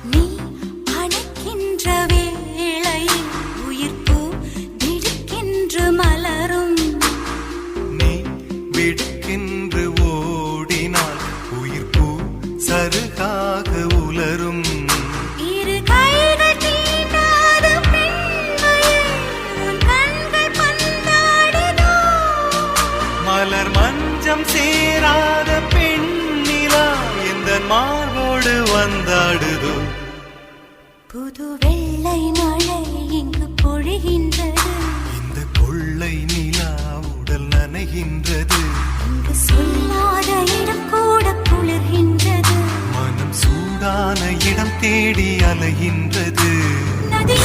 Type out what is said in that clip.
நீ அணைக்கின்ற வேளையில் உயிர்ப்பு திடுக்கென்று மலரும். நீ விடுக்கென்று ஓடினால் உயிர்ப்பு சருகாக உலரும். இரு கைகள் தீண்டாத பெண்மையை உன் கண்கள் பந்தாடுதோ. மலர் மஞ்சம் சேராத பெண்ணிலா எந்த மார்போடு வந்தாடுதோ. புது வெள்ளை மழை இங்கு பொழிகின்றது. இந்த கொள்ளை நிலா உடல் நனைகின்றது. இங்கு சொல்லாத இடம் கூட குளிர்கின்றது. மனம் சூடான இடம் தேடி அலைகின்றது. நதி